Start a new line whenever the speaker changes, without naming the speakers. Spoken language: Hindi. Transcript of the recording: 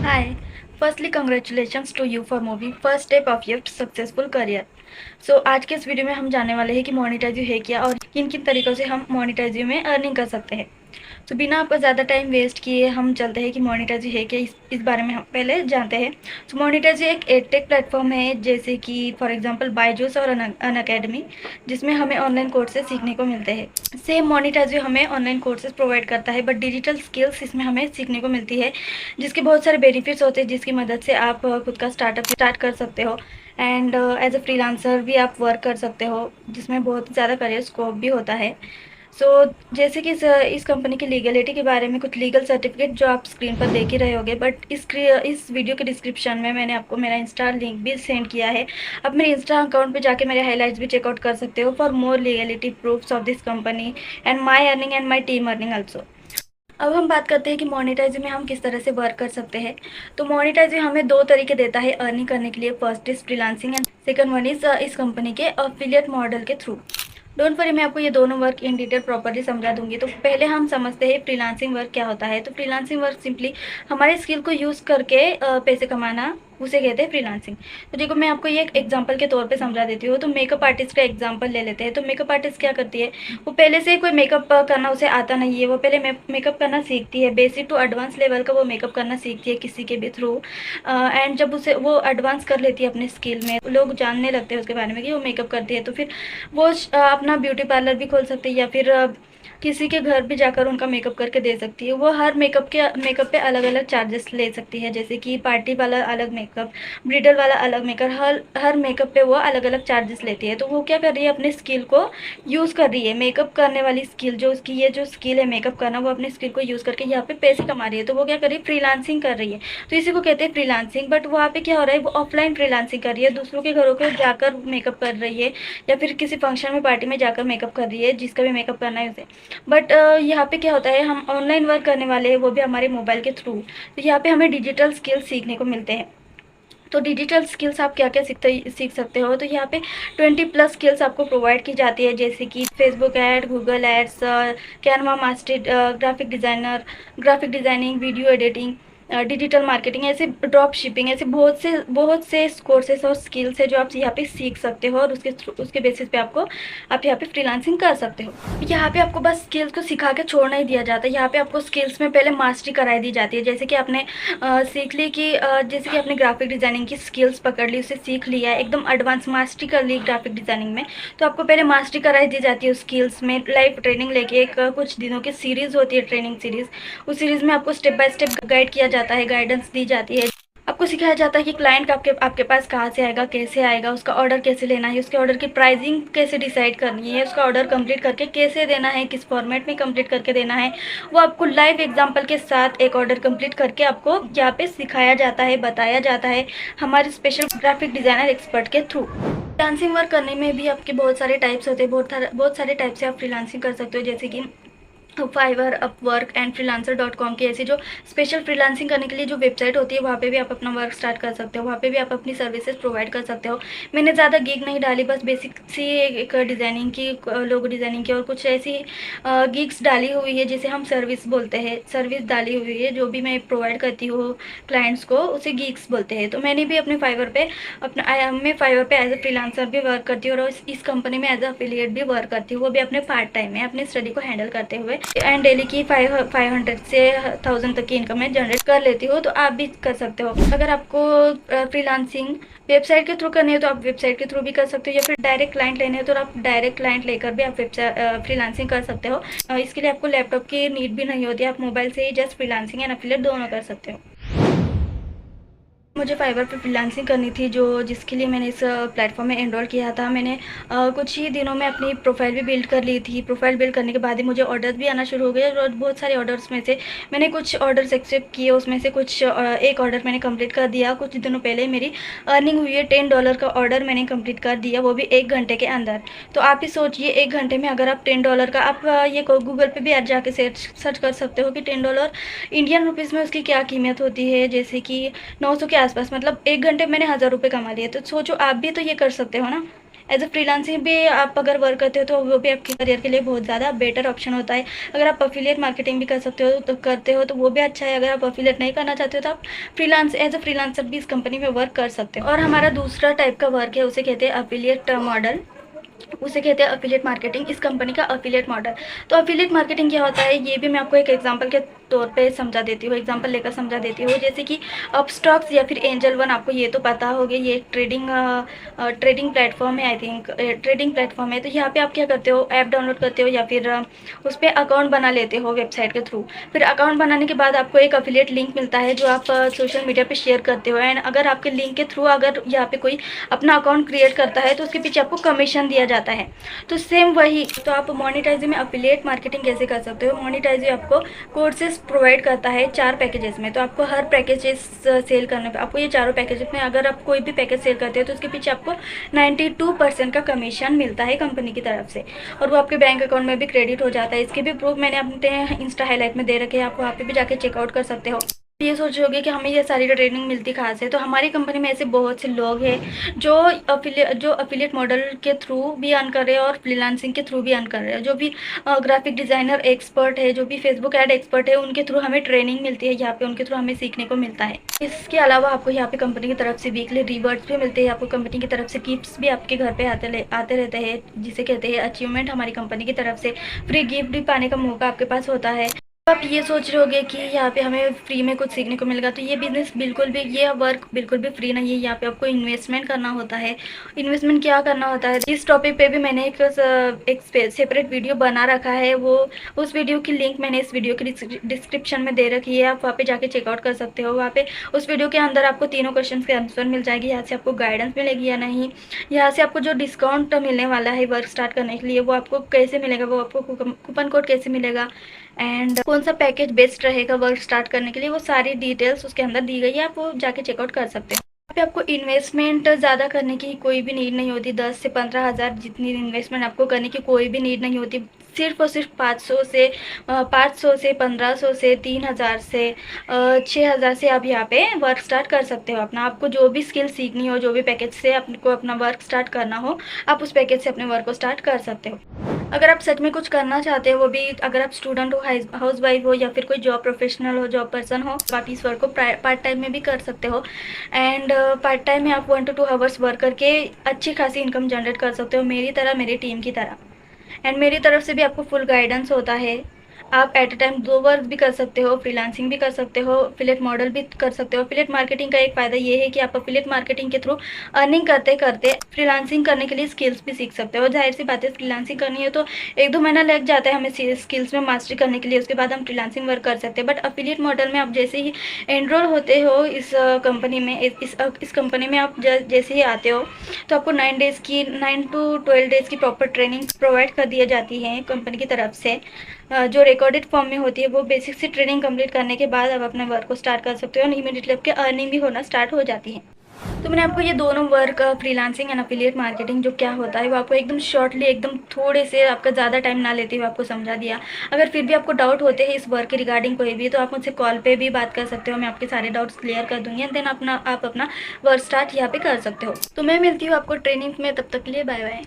Hi. Firstly, congratulations to you for moving first step of your successful career. सो आज के इस वीडियो में हम जानने वाले हैं कि मोनेटाइज है क्या और किन किन तरीक़ों से हम मोनेटाइज में अर्निंग कर सकते हैं। तो बिना आपका ज़्यादा टाइम वेस्ट किए हम चलते हैं कि मोनेटाइज है क्या, इस बारे में हम पहले जानते हैं। तो मोनेटाइज एक एडटेक प्लेटफॉर्म है, जैसे कि फॉर एग्जांपल बायजूस और अनअकैडमी, जिसमें हमें ऑनलाइन कोर्सेज सीखने को मिलते हैं। सेम मोनेटाइज हमें ऑनलाइन कोर्सेज प्रोवाइड करता है, बट डिजिटल स्किल्स इसमें हमें सीखने को मिलती है, जिसके बहुत सारे बेनिफिट्स होते हैं, जिसकी मदद से आप खुद का स्टार्टअप स्टार्ट कर सकते हो एंड एज अ फ्रीलांसर भी आप वर्क कर सकते हो, जिसमें बहुत ज़्यादा करियर स्कोप भी होता है। जैसे कि इस कंपनी की लीगलिटी के बारे में कुछ लीगल सर्टिफिकेट जो आप स्क्रीन पर देख ही रहे होगे, बट इस वीडियो के डिस्क्रिप्शन में मैंने आपको मेरा इंस्टा लिंक भी सेंड किया है। आप मेरे इंस्टा अकाउंट पे जाके मेरे हाइलाइट्स भी चेकआउट कर सकते हो for more legality proofs of this company and my earning and my team earning also. अब हम बात करते हैं कि मोनेटाइज में हम किस तरह से वर्क कर सकते हैं। तो मोनेटाइज हमें दो तरीके देता है अर्निंग करने के लिए। First is freelancing and second one is इस कंपनी के अफिलिएट मॉडल के थ्रू। डोंट वरी, मैं आपको ये दोनों वर्क इन डिटेल प्रॉपर्ली समझा दूंगी। तो पहले हम समझते हैं फ्रीलांसिंग वर्क क्या होता है। तो फ्रीलांसिंग वर्क सिंपली हमारे स्किल को यूज़ करके पैसे कमाना, उसे कहते हैं फ्रीलांसिंग। तो देखो, मैं आपको ये एक एग्जांपल के तौर पे समझा देती हूँ। तो मेकअप आर्टिस्ट का एग्जांपल ले लेते हैं। तो मेकअप आर्टिस्ट क्या करती है, वो पहले से कोई मेकअप करना उसे आता नहीं है, वो पहले मेकअप करना सीखती है। बेसिक टू एडवांस लेवल का वो मेकअप करना सीखती है किसी के भी थ्रू, एंड जब उसे वो एडवांस कर लेती है अपने स्किल में, लोग जानने लगते हैं उसके बारे में कि वो मेकअप करती है, तो फिर वो अपना ब्यूटी पार्लर भी खोल सकती है, या फिर किसी के घर भी जाकर उनका मेकअप करके दे सकती है। वो हर मेकअप पे अलग अलग चार्जेस ले सकती है, जैसे कि पार्टी वाला अलग मेकअप, ब्रिडल वाला अलग मेकअप, हर मेकअप पे वो अलग अलग चार्जेस लेती है। तो वो क्या कर रही है, अपने स्किल को यूज़ कर रही है, मेकअप करने वाली स्किल, जो उसकी ये जो स्किल है मेकअप करना, वो अपने स्किल को यूज़ करके यहाँ पे पैसे कमा रही है। तो वो क्या कर रही है, फ्रीलांसिंग कर रही है। तो इसी को कहते हैं फ्रीलांसिंग। बट वहाँ पे क्या हो रहा है, वो ऑफलाइन फ्रीलांसिंग कर रही है, दूसरों के घरों को जाकर मेकअप कर रही है, या फिर किसी फंक्शन में पार्टी में जाकर मेकअप कर रही है, जिसका भी मेकअप करना है उसे। बट यहाँ पे क्या होता है, हम ऑनलाइन वर्क करने वाले हैं, वो भी हमारे मोबाइल के थ्रू। तो यहाँ पे हमें डिजिटल स्किल्स सीखने को मिलते हैं। तो डिजिटल स्किल्स आप क्या क्या सीख सकते हो। तो यहाँ पे 20+ स्किल्स आपको प्रोवाइड की जाती है, जैसे कि Facebook ad, Google ads, Canva master, graphic designing, video editing, digital marketing, ऐसे ड्रॉप शिपिंग, ऐसे बहुत से कोर्सेस और स्किल्स है जो आप यहाँ पे सीख सकते हो, और उसके बेसिस पे आप यहाँ पे फ्रीलांसिंग कर सकते हो। यहाँ पे आपको बस स्किल्स को सिखा के छोड़ना ही दिया जाता है। यहाँ पे आपको स्किल्स में पहले मास्टरी कराई दी जाती है, जैसे कि आपने सीख ली कि जैसे कि आपने ग्राफिक डिज़ाइनिंग की स्किल्स पकड़ ली, उसे सीख लिया, एकदम एडवांस मास्टरी कर ली ग्राफिक डिज़ाइनिंग में, तो आपको पहले मास्टरी कराई दी जाती है उस स्किल्स में। लाइव ट्रेनिंग लेके एक कुछ दिनों की सीरीज़ होती है, ट्रेनिंग सीरीज़। उस सीरीज़ में आपको स्टेप बाय स्टेप गाइड किया जाता है, गाइडेंस दी जाती है। आपको सिखाया जाता है कि क्लाइंट आपके पास कहाँ से आएगा, कैसे आएगा, उसका ऑर्डर कैसे लेना है, उसके ऑर्डर की प्राइसिंग कैसे डिसाइड करनी है, उसका ऑर्डर कंप्लीट करके कैसे देना है, किस फॉर्मेट में कंप्लीट करके देना है। वो आपको लाइव एग्जांपल के साथ एक ऑर्डर कंप्लीट करके आपको यहाँ पे सिखाया जाता है, बताया जाता है, हमारे स्पेशल ग्राफिक डिज़ाइनर एक्सपर्ट के थ्रू। फ्रीलांसिंग वर्क करने में भी आपके बहुत सारे टाइप्स होते हैं, बहुत सारे टाइप से आप फ्रीलांसिंग कर सकते हो, जैसे कि फाइवर, अपवर्क एंड freelancer.com की ऐसी जो स्पेशल फ्रीलांसिंग करने के लिए जो वेबसाइट होती है, वहाँ पे भी आप अपना वर्क स्टार्ट कर सकते हो, वहाँ पे भी आप अपनी सर्विसेज प्रोवाइड कर सकते हो। मैंने ज़्यादा गिग नहीं डाली, बस बेसिक सी एक डिज़ाइनिंग की, लोगो डिज़ाइनिंग की, और कुछ ऐसी गिग्स डाली हुई है, जिसे हम सर्विस बोलते हैं। सर्विस डाली हुई है, जो भी मैं प्रोवाइड करती हूँ क्लाइंट्स को, उसे गिग्स बोलते हैं। तो मैंने भी अपने फाइवर पे मैं फाइवर पे एज अ फ्रीलांसर भी वर्क करती हूँ, और इस कंपनी में एज अ अफिलिएट भी वर्क करती हूँ, वो भी अपने पार्ट टाइम में अपनी स्टडी को हैंडल करते हुए, एंड डेली की 500 से 1000 तक की इनकम मैं जनरेट कर लेती हूँ। तो आप भी कर सकते हो। अगर आपको फ्रीलांसिंग वेबसाइट के थ्रू करनी है, तो आप वेबसाइट के थ्रू भी कर सकते हो, या फिर डायरेक्ट क्लाइंट लेने हो तो आप डायरेक्ट क्लाइंट लेकर भी आप फ्रीलांसिंग कर सकते हो। इसके लिए आपको लैपटॉप की नीड भी नहीं होती, आप मोबाइल से ही जस्ट फ्रीलांसिंग एंड एफिलिएट दोनों कर सकते हो। मुझे फाइवर पे फ्रीलांसिंग करनी थी, जिसके लिए मैंने इस प्लेटफॉर्म में एनरोल किया था। मैंने कुछ ही दिनों में अपनी प्रोफाइल भी बिल्ड कर ली थी। प्रोफाइल बिल्ड करने के बाद ही मुझे ऑर्डर्स भी आना शुरू हो गए, और बहुत सारे ऑर्डर्स में से मैंने कुछ ऑर्डर्स एक्सेप्ट किए, उसमें से एक ऑर्डर मैंने कंप्लीट कर दिया। कुछ दिनों पहले मेरी अर्निंग हुई है, $10 का ऑर्डर मैंने कंप्लीट कर दिया, वो भी 1 घंटे के अंदर। तो आप ही सोचिए, 1 घंटे में अगर आप $10 का, आप ये गूगल पे भी जाके सर्च कर सकते हो कि $10 इंडियन रुपीज़ में उसकी क्या कीमत होती है, जैसे कि 900 के आसपास। मतलब 1 घंटे मैंने 1000 रुपये कमा लिए। तो सोचो, आप भी तो ये कर सकते हो ना। एज अ फ्रीलांसिंग भी आप अगर वर्क करते हो तो वो भी आपके करियर के लिए बहुत ज़्यादा बेटर ऑप्शन होता है। अगर आप अफिलिएट मार्केटिंग भी कर सकते हो तो करते हो तो वो भी अच्छा है। अगर आप अफिलिएट नहीं करना चाहते हो तो आप एज अ फ्रीलांसर भी इस कंपनी में वर्क कर सकते हो। और हमारा दूसरा टाइप का वर्क है, उसे कहते हैं अफिलिएट मॉडल, उसे कहते हैं अफिलिएट मार्केटिंग, इस कंपनी का अफिलिएट मॉडल। तो अफिलिएट मार्केटिंग क्या होता है ये भी मैं आपको एक एग्जांपल के तौर पे समझा देती हूँ, एग्जांपल लेकर समझा देती हूँ। जैसे कि अपस्टॉक्स या फिर एंजल वन, आपको ये तो पता होगा, ये एक ट्रेडिंग प्लेटफॉर्म है, आई थिंक ट्रेडिंग प्लेटफॉर्म है। तो यहाँ पे आप क्या करते हो, ऐप डाउनलोड करते हो या फिर उस पर अकाउंट बना लेते हो वेबसाइट के थ्रू। फिर अकाउंट बनाने के बाद आपको एक अफिलिएट लिंक मिलता है जो आप सोशल मीडिया पे शेयर करते हो। एंड अगर आपके लिंक के थ्रू अगर यहाँ पे कोई अपना अकाउंट क्रिएट करता है तो उसके पीछे आपको कमीशन दिया जाता है। तो सेम वही, तो आप मोनेटाइज में अफिलिएट मार्केटिंग कैसे कर सकते हो। मोनेटाइज आपको कोर्सेज प्रोवाइड करता है 4 पैकेजेस में। तो आपको हर पैकेजेस सेल करने पे आपको ये चारों पैकेजेस में अगर आप कोई भी पैकेज सेल करते हो तो उसके पीछे आपको 92% का कमीशन मिलता है कंपनी की तरफ से, और वो आपके बैंक अकाउंट में भी क्रेडिट हो जाता है। इसके भी प्रूफ मैंने अपने इंस्टा हाईलाइट में दे रखे हैं, आप वहाँ पे भी जाके चेकआउट कर सकते हो। ये सोच रहे होगे कि हमें ये सारी ट्रेनिंग मिलती कहाँ से। तो हमारी कंपनी में ऐसे बहुत से लोग हैं जो अफिलिएट मॉडल के थ्रू भी अर्न कर रहे हैं और फ्रीलांसिंग के थ्रू भी अर्न कर रहे हैं। जो भी ग्राफिक डिज़ाइनर एक्सपर्ट है, जो भी फेसबुक ऐड एक्सपर्ट है, उनके थ्रू हमें ट्रेनिंग मिलती है यहाँ पे, उनके थ्रू हमें सीखने को मिलता है। इसके अलावा आपको यहाँ पे कंपनी की तरफ से वीकली रिवॉर्ड्स भी मिलते हैं, आपको कंपनी की तरफ से गिफ्ट्स भी आपके घर पे आते रहते हैं, जिसे कहते हैं अचीवमेंट। हमारी कंपनी की तरफ से फ्री गिफ्ट भी पाने का मौका आपके पास होता है। आप ये सोच रहे होगे कि यहाँ पे हमें फ्री में कुछ सीखने को मिलेगा, तो ये बिजनेस बिल्कुल भी, ये वर्क बिल्कुल भी फ्री नहीं है। यहाँ पे आपको इन्वेस्टमेंट करना होता है। इन्वेस्टमेंट क्या करना होता है, इस टॉपिक पे भी मैंने एक सेपरेट वीडियो बना रखा है। वो उस वीडियो की लिंक मैंने इस वीडियो की डिस्क्रिप्शन में दे रखी है, आप वहाँ पे जाके चेकआउट कर सकते हो। वहाँ पे उस वीडियो के अंदर आपको तीनों क्वेश्चन के आंसर मिल जाएगी। यहाँ से आपको गाइडेंस मिलेगी या नहीं, यहाँ से आपको जो डिस्काउंट मिलने वाला है वर्क स्टार्ट करने के लिए वो आपको कैसे मिलेगा, वो आपको कूपन कोड कैसे मिलेगा, एंड कौन सा पैकेज बेस्ट रहेगा वर्क स्टार्ट करने के लिए, वो सारी डिटेल्स उसके अंदर दी गई है। आप वो जाके चेकआउट कर सकते हैं। यहाँ पे आपको इन्वेस्टमेंट ज़्यादा करने की कोई भी नीड नहीं होती। 10 से 15 हज़ार जितनी इन्वेस्टमेंट आपको करने की कोई भी नीड नहीं होती। सिर्फ और सिर्फ 500 से 1500 से 3000 से 6000 से आप यहाँ पे वर्क स्टार्ट कर सकते हो अपना। आपको जो भी स्किल सीखनी हो, जो भी पैकेज से आपको अपना वर्क स्टार्ट करना हो, आप उस पैकेज से अपने वर्क को स्टार्ट कर सकते हो। अगर आप सच में कुछ करना चाहते हो, वो भी अगर आप स्टूडेंट हो, हाउस वाइफ हो या फिर कोई जॉब प्रोफेशनल हो, जॉब पर्सन हो, आप इस वर्क को पार्ट टाइम में भी कर सकते हो। एंड पार्ट टाइम में आप 1 to 2 आवर्स वर्क करके अच्छी खासी इनकम जनरेट कर सकते हो, मेरी तरह, मेरी टीम की तरह। एंड मेरी तरफ से भी आपको फुल गाइडेंस होता है। आप एट अ टाइम 2 वर्क भी कर सकते हो, फ्रीलांसिंग भी कर सकते हो, अफिलिएट मॉडल भी कर सकते हो। अफिलिएट मार्केटिंग का एक फ़ायदा ये है कि आप अफिलिएट मार्केटिंग के थ्रू अर्निंग करते करते फ्रीलांसिंग करने के लिए स्किल्स भी सीख सकते हो। जाहिर सी बात है, फ्रीलांसिंग करनी है तो 1-2 महीना लग जाता है हमें स्किल्स में मास्टरी करने के लिए, उसके बाद हम फ्रीलांसिंग वर्क कर सकते हैं। बट अफिलिएट मॉडल में आप जैसे ही एनरोल होते हो इस कंपनी में, इस कंपनी में आप जैसे ही आते हो तो आपको 9 to 12 डेज़ की प्रॉपर ट्रेनिंग प्रोवाइड कर दी जाती है कंपनी की तरफ से, जो रिकॉर्डेड फॉर्म में होती है। वो बेसिक से ट्रेनिंग कंप्लीट करने के बाद आप अपने वर्क को स्टार्ट कर सकते हो और इमीडिएटली आपकी अर्निंग भी होना स्टार्ट हो जाती है। तो मैंने आपको ये दोनों work, freelancing and affiliate marketing जो क्या होता है वो आपको एकदम शॉर्टली, एकदम थोड़े से आपका ज़्यादा टाइम ना लेते हुए आपको समझा दिया। अगर फिर भी आपको डाउट होते हैं इस वर्क के रिगार्डिंग कोई भी, तो आप मुझसे कॉल पे भी बात कर सकते हो, मैं आपके सारे डाउट्स क्लियर कर दूँगी। एंड देन आप अपना वर्क स्टार्ट यहाँ पे कर सकते हो। तो मैं मिलती हूँ आपको ट्रेनिंग में, तब तक के लिए बाय बाय।